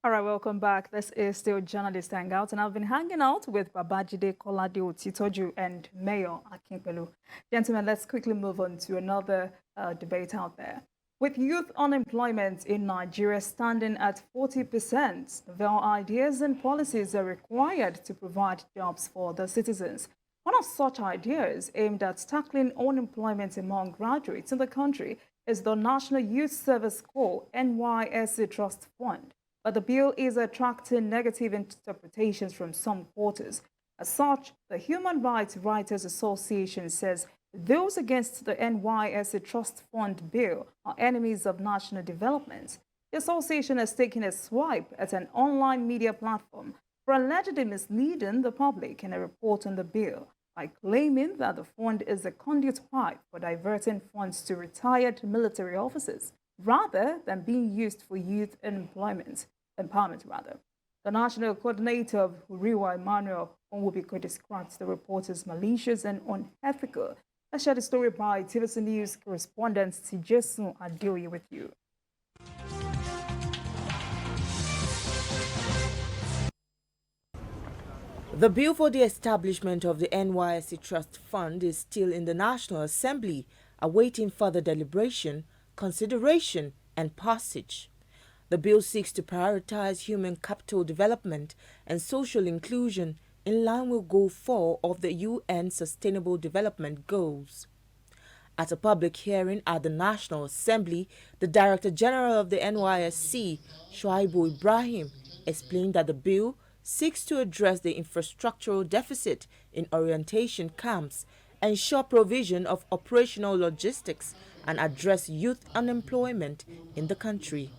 All right, welcome back. This is still Journalist Hangout, and I've been hanging out with Babajide Kolade Otitoju and Mayor Akinpelu. Gentlemen, let's quickly move on to another debate out there. With youth unemployment in Nigeria standing at 40%, there are ideas and policies are required to provide jobs for the citizens. One of such ideas aimed at tackling unemployment among graduates in the country is the National Youth Service Corps NYSC Trust Fund. But the bill is attracting negative interpretations from some quarters. As such, the Human Rights Writers Association says those against the NYSC Trust Fund Bill are enemies of national development. The association has taken a swipe at an online media platform for allegedly misleading the public in a report on the bill by claiming that the fund is a conduit pipe for diverting funds to retired military officers rather than being used for youth empowerment. The National Coordinator of HURIWA, Emmanuel Onwubiko, describes the report as malicious and unethical. I shared a story by TVC News correspondent Tijesun Adeoye with you. The bill for the establishment of the NYSC Trust Fund is still in the National Assembly, awaiting further deliberation, consideration, and passage. The bill seeks to prioritize human capital development and social inclusion in line with Goal 4 of the UN Sustainable Development Goals. At a public hearing at the National Assembly, the Director General of the NYSC, Shuaibu Ibrahim, explained that the bill seeks to address the infrastructural deficit in orientation camps, ensure provision of operational logistics, and address youth unemployment in the country.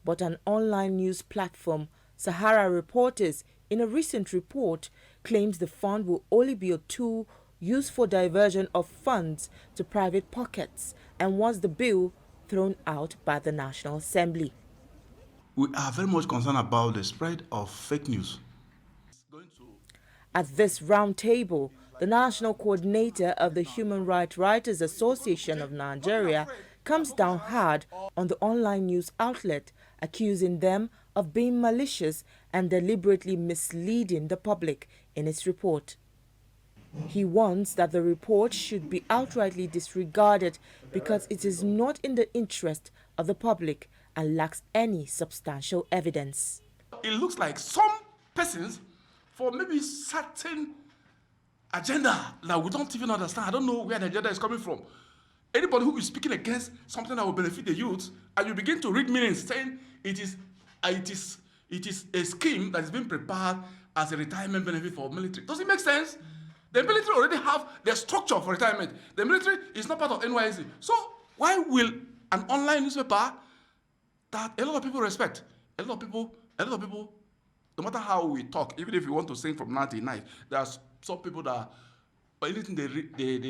But an online news platform, Sahara Reporters, in a recent report, claims the fund will only be a tool used for diversion of funds to private pockets and wants the bill thrown out by the National Assembly. We are very much concerned about the spread of fake news. At this roundtable, the National Coordinator of the Human Rights Writers Association of Nigeria comes down hard on the online news outlet, accusing them of being malicious and deliberately misleading the public in its report. He warns that the report should be outrightly disregarded because it is not in the interest of the public and lacks any substantial evidence. It looks like some persons, for maybe certain agenda that we don't even understand, I don't know where the agenda is coming from. Anybody who is speaking against something that will benefit the youth, and you begin to read meanings saying it is a scheme that is being prepared as a retirement benefit for military. Does it make sense? The military already have their structure for retirement. The military is not part of NYSC. So why will an online newspaper that a lot of people respect, a lot of people, no matter how we talk, even if you want to sing from night to night, there are some people that anything they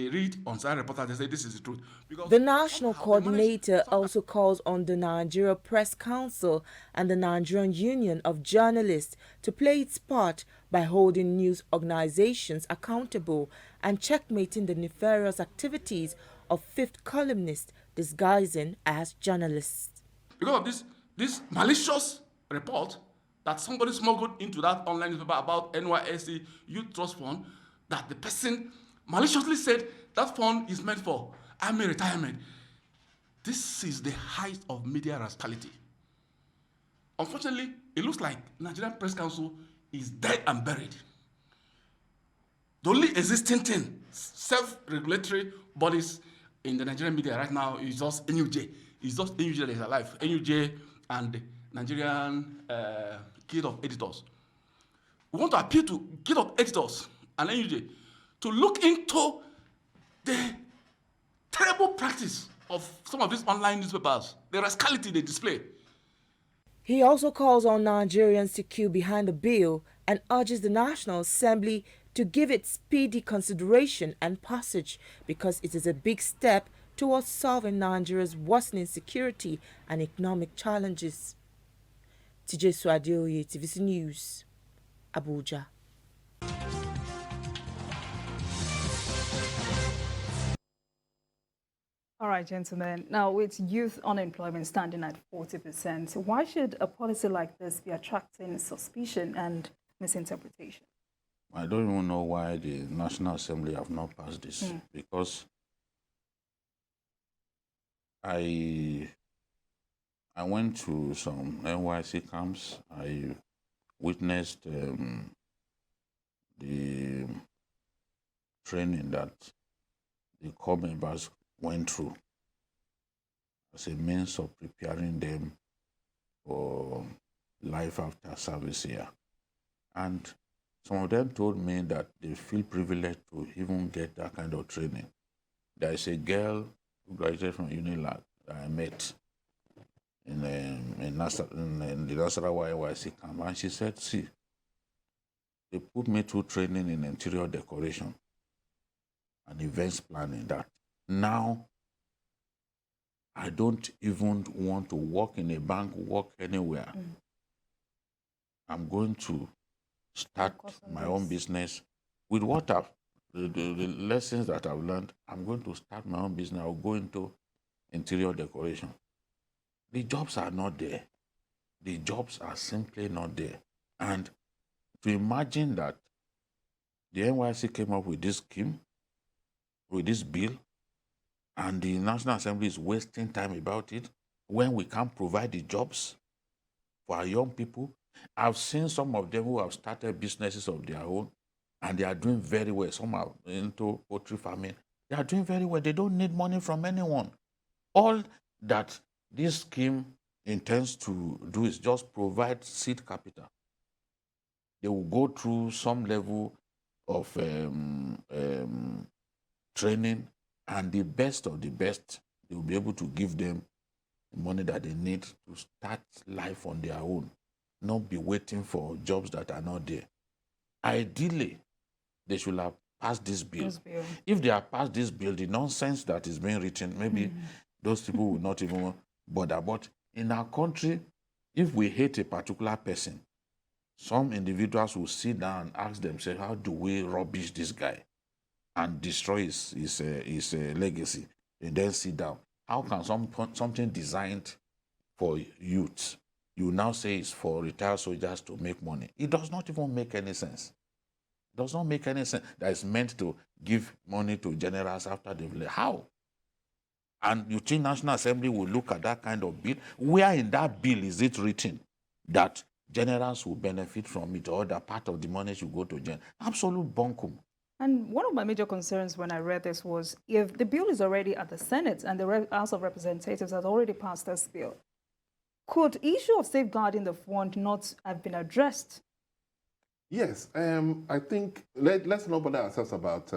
read on Sahara Reporters, they say this is the truth. The National Coordinator also calls on the Nigeria Press Council and the Nigerian Union of Journalists to play its part by holding news organizations accountable and checkmating the nefarious activities of fifth columnists disguising as journalists. Because of this malicious report that somebody smuggled into that online newspaper about NYSC Youth Trust Fund, that the person maliciously said that fund is meant for army retirement. This is the height of media rascality. Unfortunately, it looks like Nigerian Press Council is dead and buried. The only existing thing, self-regulatory bodies in the Nigerian media right now is just NUJ. It's just NUJ that is alive. NUJ and the Nigerian Guild of Editors. We want to appeal to Guild of Editors and NUJ to look into the terrible practice of some of these online newspapers, the rascality they display. He also calls on Nigerians to queue behind the bill and urges the National Assembly to give it speedy consideration and passage because it is a big step towards solving Nigeria's worsening security and economic challenges. Tijesun Adeoye, TVC News, Abuja. All right, gentlemen. Now, with youth unemployment standing at 40%, why should a policy like this be attracting suspicion and misinterpretation? I don't even know why the National Assembly have not passed this, because I went to some NYSC camps. I witnessed the training that the corps members went through as a means of preparing them for life after service here. And some of them told me that they feel privileged to even get that kind of training. There is a girl who graduated from Unilag that I met in the Nasarawa NYSC camp, and she said, see, they put me through training in interior decoration and events planning that now I don't even want to work in a bank, work anywhere. I'm going to start my own business with what the lessons that I've learned. I'm going to start my own business. I'll go into interior decoration. The jobs are not there. The jobs are simply not there. And to imagine that the NYSC came up with this scheme, with this bill, and the National Assembly is wasting time about it when we can't provide the jobs for our young people. I've seen some of them who have started businesses of their own, and they are doing very well. Some are into poultry farming. They are doing very well. They don't need money from anyone. All that this scheme intends to do is just provide seed capital. They will go through some level of training, and the best of the best, they will be able to give them the money that they need to start life on their own, not be waiting for jobs that are not there. Ideally, they should have passed this bill. If they have passed this bill, the nonsense that is being written, maybe those people will not even bother. But in our country, if we hate a particular person, some individuals will sit down and ask themselves, how do we rubbish this guy and destroy his legacy? And then sit down. How can something designed for youth, you now say it's for retired soldiers to make money? It does not even make any sense. It does not make any sense. That is meant to give money to generals after they've left. How? And you think National Assembly will look at that kind of bill? Where in that bill is it written that generals will benefit from it, or that part of the money should go to general? Absolute bunkum. And one of my major concerns when I read this was, if the bill is already at the Senate and the House of Representatives has already passed this bill, could issue of safeguarding the fund not have been addressed? Yes, I think let's not bother ourselves about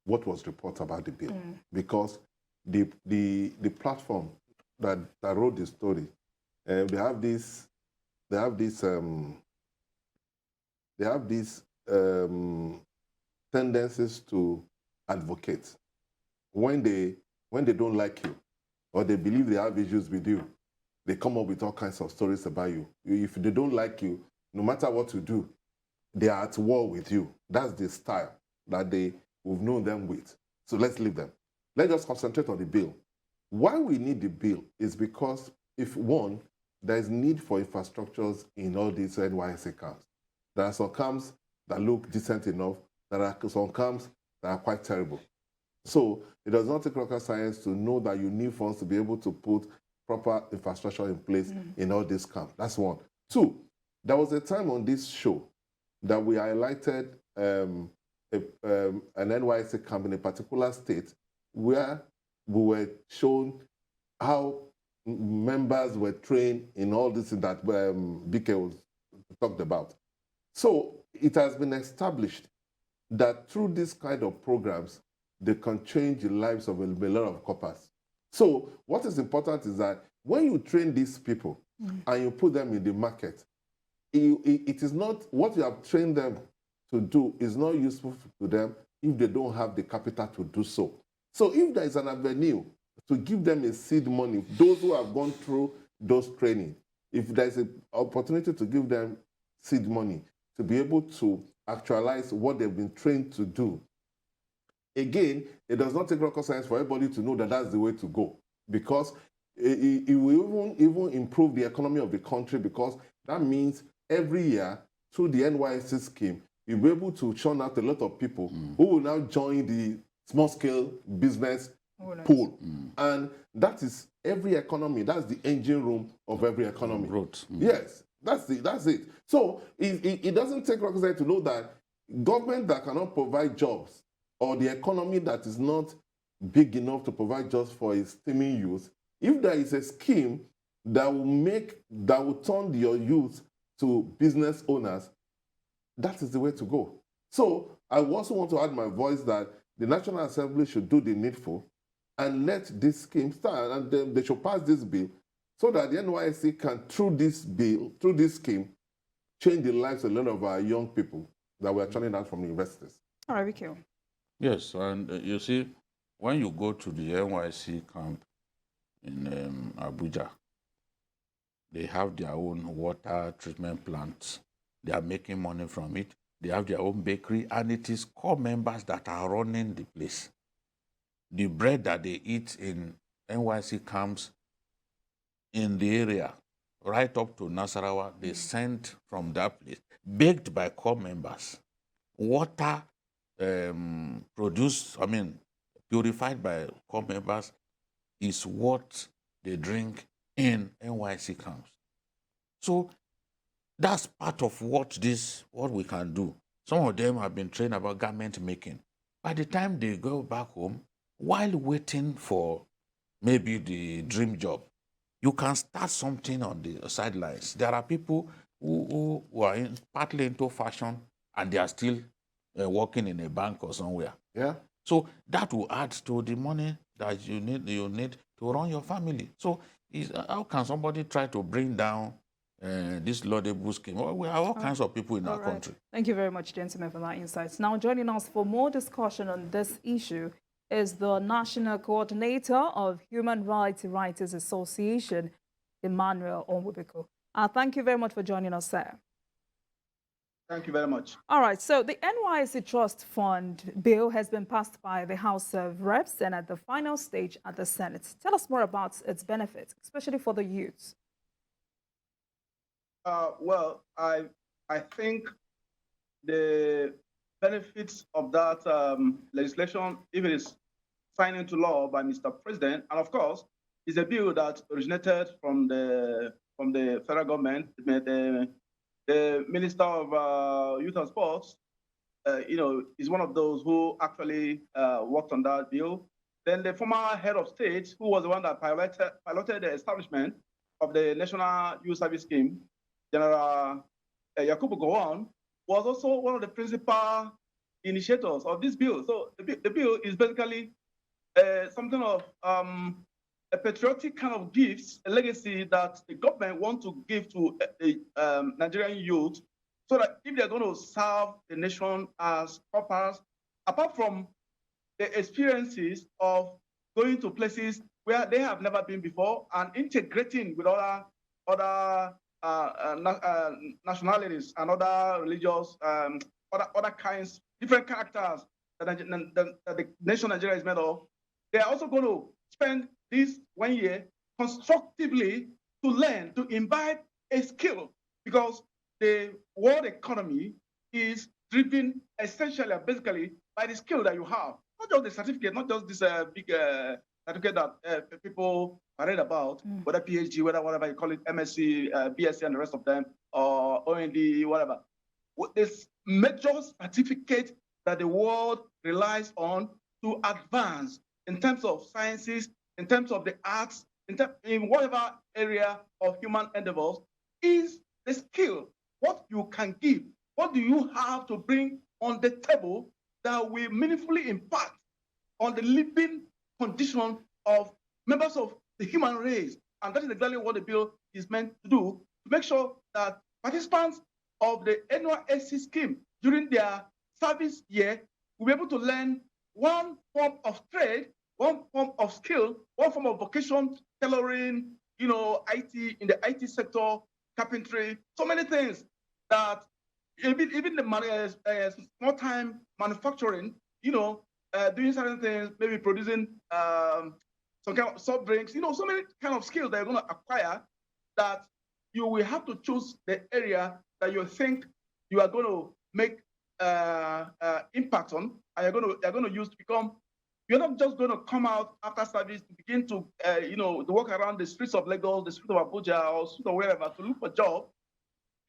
what was reported about the bill, because the platform that wrote the story, they have these tendencies to advocate when they don't like you, or they believe they have issues with you. They come up with all kinds of stories about you. If they don't like you, no matter what you do, they are at war with you. That's the style that we've known them with. So let's leave them. Let's just concentrate on the bill. Why we need the bill is because, if one, there is need for infrastructures in all these NYSC camps. There are some camps that look decent enough. There are some camps that are quite terrible. So it does not take rocket science to know that you need funds to be able to put proper infrastructure in place in all these camps. That's one. Two, there was a time on this show that we highlighted an NYSC camp in a particular state where we were shown how members were trained in all this that BK was talked about. So it has been established that through this kind of programs, they can change the lives of a lot of coppers. So what is important is that when you train these people and you put them in the market, it is not what you have trained them to do is not useful to them if they don't have the capital to do so. So if there is an avenue to give them a seed money, those who have gone through those training, if there is an opportunity to give them seed money to be able to actualize what they've been trained to do, again, it does not take rocket science for everybody to know that that's the way to go, because it will even improve the economy of the country, because that means every year through the NYSC scheme, you'll be able to churn out a lot of people who will now join the small-scale business pool. And that is every economy. That's the engine room of every economy. Growth. Yes, that's it. So it doesn't take rocket science to know that government that cannot provide jobs, or the economy that is not big enough to provide jobs for its teeming youth, if there is a scheme that will turn your youth to business owners, that is the way to go. So I also want to add my voice that the National Assembly should do the needful and let this scheme start, and then they should pass this bill so that the NYSC can, through this scheme, change the lives of a lot of our young people that were churning out from the universities. All right, Ricky. Yes, and you see, when you go to the NYSC camp in Abuja, they have their own water treatment plants. They are making money from it. They have their own bakery, and it is core members that are running the place. The bread that they eat in NYSC camps in the area, right up to Nasarawa, they sent from that place, baked by core members. Water purified by core members is what they drink in NYSC camps. So that's part of what we can do. Some of them have been trained about garment making. By the time they go back home, while waiting for maybe the dream job, you can start something on the sidelines. There are people who are partly into fashion, and they are still working in a bank or somewhere. Yeah. So that will add to the money that you need to run your family. So how can somebody try to bring down this laudable scheme? Well, we have all kinds of people in our country. Thank you very much, gentlemen, for that insights. Now, joining us for more discussion on this issue is the National Coordinator of Human Rights Writers Association, Emmanuel Onwubiko. Thank you very much for joining us, sir. Thank you very much. All right, so the NYSC Trust Fund Bill has been passed by the House of Reps and at the final stage at the Senate. Tell us more about its benefits, especially for the youths. Well, I think the benefits of that legislation, if it is signed into law by Mr. President, and of course, is a bill that originated from the federal government. The Minister of Youth and Sports, is one of those who actually worked on that bill. Then the former head of state, who was the one that piloted the establishment of the National Youth Service Scheme, General Yakubu Gowon, was also one of the principal initiators of this bill. So the bill is basically something of a patriotic kind of gifts, a legacy that the government wants to give to the Nigerian youth, so that if they're going to serve the nation as corpers, apart from the experiences of going to places where they have never been before and integrating with other nationalities and other religious, other kinds, different characters that the nation Nigeria is made of, they are also going to spend this 1 year constructively to learn, to imbibe a skill, because the world economy is driven essentially, basically, by the skill that you have. Not just the certificate, not just this big certificate that people are read about, whether PhD, whatever you call it, MSc, BSc, and the rest of them, or OND, whatever. This major certificate that the world relies on to advance in terms of sciences, in terms of the arts, in whatever area of human endeavors, is the skill. What you can give, what do you have to bring on the table that will meaningfully impact on the living condition of members of the human race? And that is exactly what the bill is meant to do, to make sure that participants of the NYSC scheme during their service year will be able to learn one form of trade, one form of skill, one form of vocation, tailoring, IT, in the IT sector, carpentry, so many things that even the small-time manufacturing, doing certain things, maybe producing some kind of soft drinks, so many kind of skills that you're going to acquire that you will have to choose the area that you think you are going to make impact on, and you're going to use to become. You're not just going to come out after service to begin to to walk around the streets of Lagos, the streets of Abuja, or streets of wherever to look for a job.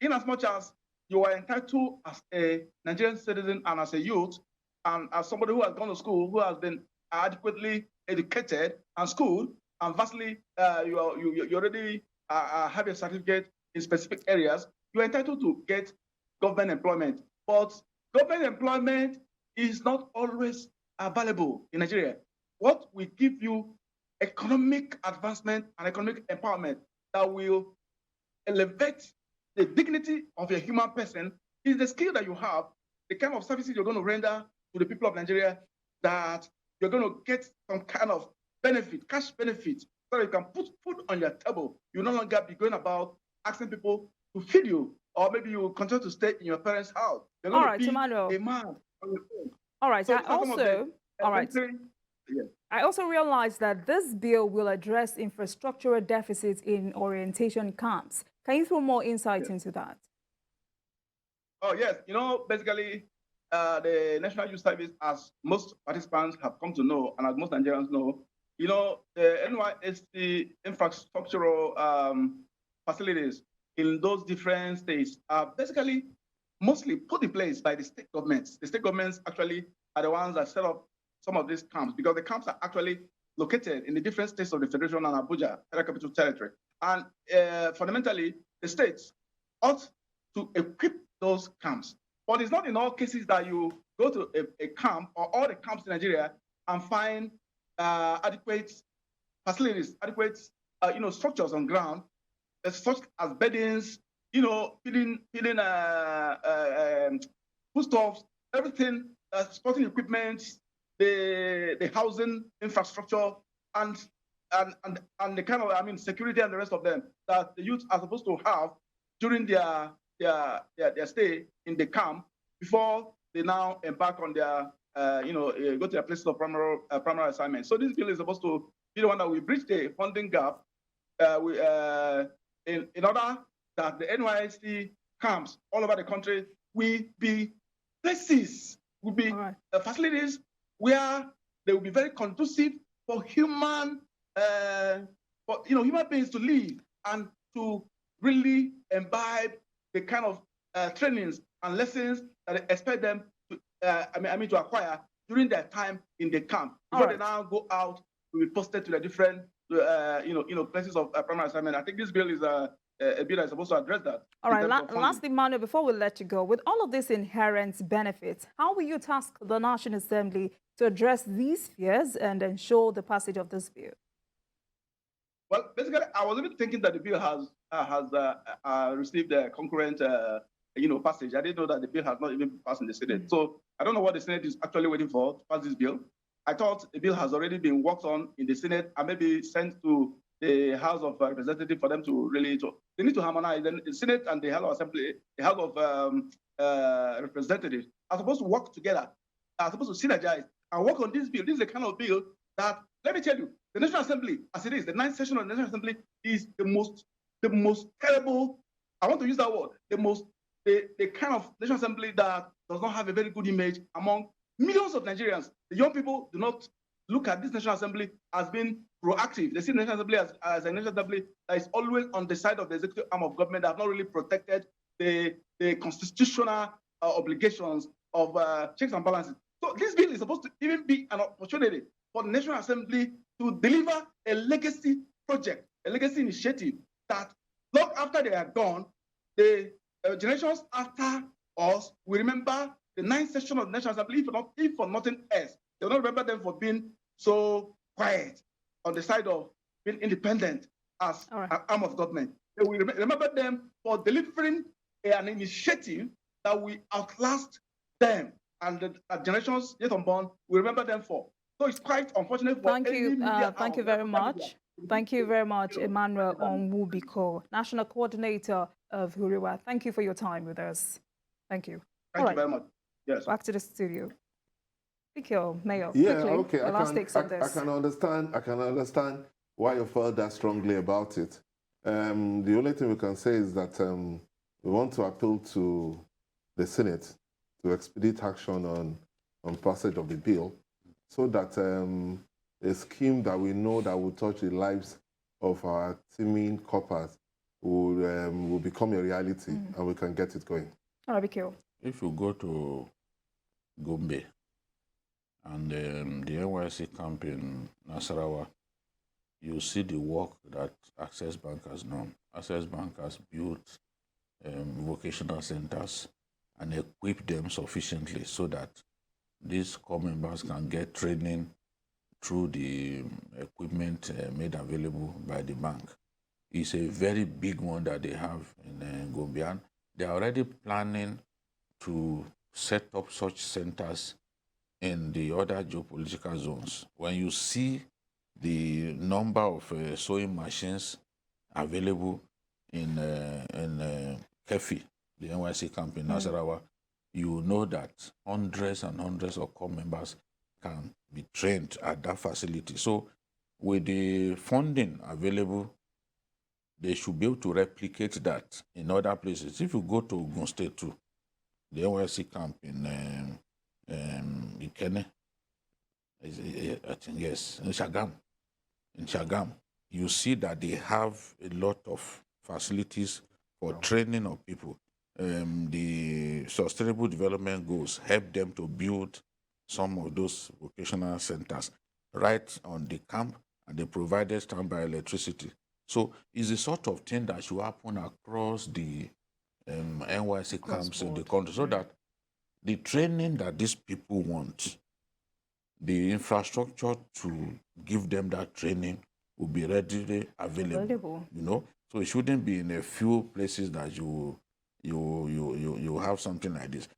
In as much as you are entitled as a Nigerian citizen and as a youth, and as somebody who has gone to school, who has been adequately educated and schooled, and vastly you already have a certificate in specific areas, you're entitled to get government employment. But government employment is not always available in Nigeria. What will give you economic advancement and economic empowerment that will elevate the dignity of a human person is the skill that you have, the kind of services you're going to render to the people of Nigeria, that you're going to get some kind of benefit, cash benefit, so that you can put food on your table. You no longer be going about asking people to feed you, or maybe you will continue to stay in your parents' house. You're going to be Emmanuel. a man on your own. All right. So I also realize that this bill will address infrastructural deficits in orientation camps. Can you throw more insight into that? Oh, yes. Basically, the National Youth Service, as most participants have come to know, and as most Nigerians know, the NYSC infrastructural facilities in those different states are basically mostly put in place by the state governments. The state governments actually are the ones that set up some of these camps, because the camps are actually located in the different states of the Federation and Abuja, Federal Capital Territory. And fundamentally, the states ought to equip those camps. But it's not in all cases that you go to a camp or all the camps in Nigeria and find adequate facilities, adequate structures on ground, such as beddings, feeding foodstuffs, everything, sporting equipment, the housing infrastructure, and the kind of security and the rest of them that the youth are supposed to have during their stay in the camp before they now embark on their go to their places of primary assignment. So this bill is supposed to be the one that will bridge the funding gap in order that the NYSC camps all over the country will be places, will be facilities where they will be very conducive for human beings to live and to really imbibe the kind of trainings and lessons that they expect them to acquire during their time in the camp before they now go out to be posted to the different places of primary assignment. I think this bill is a bill that's supposed to address that. All right. Lastly, Manu, before we let you go, with all of these inherent benefits, how will you task the National Assembly to address these fears and ensure the passage of this bill? Well, basically, I was even thinking that the bill has received a concurrent passage. I didn't know that the bill has not even passed in the Senate. So I don't know what the Senate is actually waiting for to pass this bill. I thought the bill has already been worked on in the Senate and maybe sent to the House of Representatives for them to really they need to harmonize. Then the Senate and the House of Assembly, the House of Representatives are supposed to work together, are supposed to synergize and work on this bill. This is the kind of bill that, let me tell you, the National Assembly, as it is, the 9th session of the National Assembly is the most terrible, I want to use that word, the kind of National Assembly that does not have a very good image among millions of Nigerians. The young people do not look at this National Assembly as being proactive. They see the National Assembly as a National Assembly that is always on the side of the executive arm of government, that have not really protected the constitutional obligations of checks and balances. So this bill is supposed to even be an opportunity for the National Assembly to deliver a legacy project, a legacy initiative that long after they are gone, the generations after us will remember the 9th session of the National Assembly, if for nothing else. They will not remember them for being so quiet on the side of being independent as an arm of government. They will remember them for delivering an initiative that will outlast them, and the generations yet unborn will remember them for. So it's quite unfortunate for Thank you very much. Thank you very much, Emmanuel Onwubiko, National Coordinator of HURIWA. Thank you for your time with us. Thank you. Thank you very much. Yes. Back to the studio. Bikio, Mayor, Yeah, quickly, okay. the last takes on I this. can understand why you felt that strongly about it. The only thing we can say is that we want to appeal to the Senate to expedite action on passage of the bill, so that a scheme that we know that will touch the lives of our teeming coppers will become a reality, and we can get it going. All right, Bikio. If you go to Gombe and the NYSC camp in Nasarawa, you see the work that Access Bank has done. Access Bank has built vocational centers and equipped them sufficiently so that these corps members can get training through the equipment made available by the bank. It's a very big one that they have in Gombe. They are already planning to set up such centers in the other geopolitical zones. When you see the number of sewing machines available in Kefi, the NYSC camp in Nasarawa, you know that hundreds and hundreds of corps members can be trained at that facility. So with the funding available, they should be able to replicate that in other places. If you go to Ogun State too, the NYSC camp in Ikene, I think yes, in Shagam, you see that they have a lot of facilities for training of people. The Sustainable Development Goals help them to build some of those vocational centers right on the camp, and they provided standby electricity. So it's the sort of thing that should happen across the NYSC camps in the country, so that the training that these people want, the infrastructure to give them that training will be readily available. You know, so it shouldn't be in a few places that you have something like this.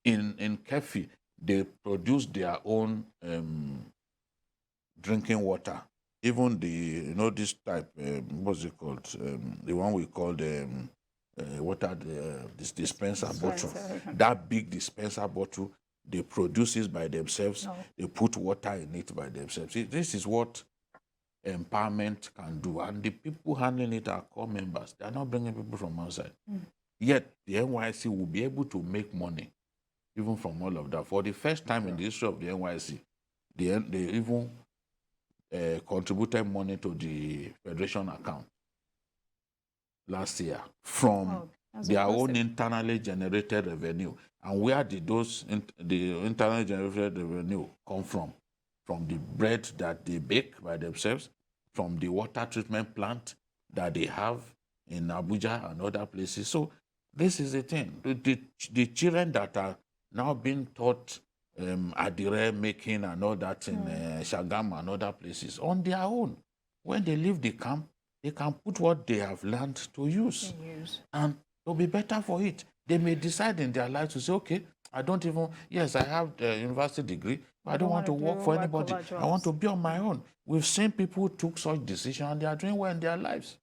In Kefi, they produce their own drinking water. Even this type, what's it called? The one we call the water, this dispenser bottle. That big dispenser bottle, they produce it by themselves. No. They put water in it by themselves. See, this is what empowerment can do. And the people handling it are core members. They are not bringing people from outside. Yet, the NYSC will be able to make money even from all of that. For the first time in the history of the NYSC, they even contributed money to the Federation account last year from their own internally generated revenue. And where did the internally generated revenue come from? From the bread that they bake by themselves, from the water treatment plant that they have in Abuja and other places. So this is the thing. The children that are now being taught adire making and all that in Shagam and other places on their own. When they leave the camp, they can put what they have learned to use. And it'll be better for it. They may decide in their life to say, okay, I don't even, yes, I have the university degree, but I don't want to work for anybody. I want to be on my own. We've seen people who took such decisions and they are doing well in their lives.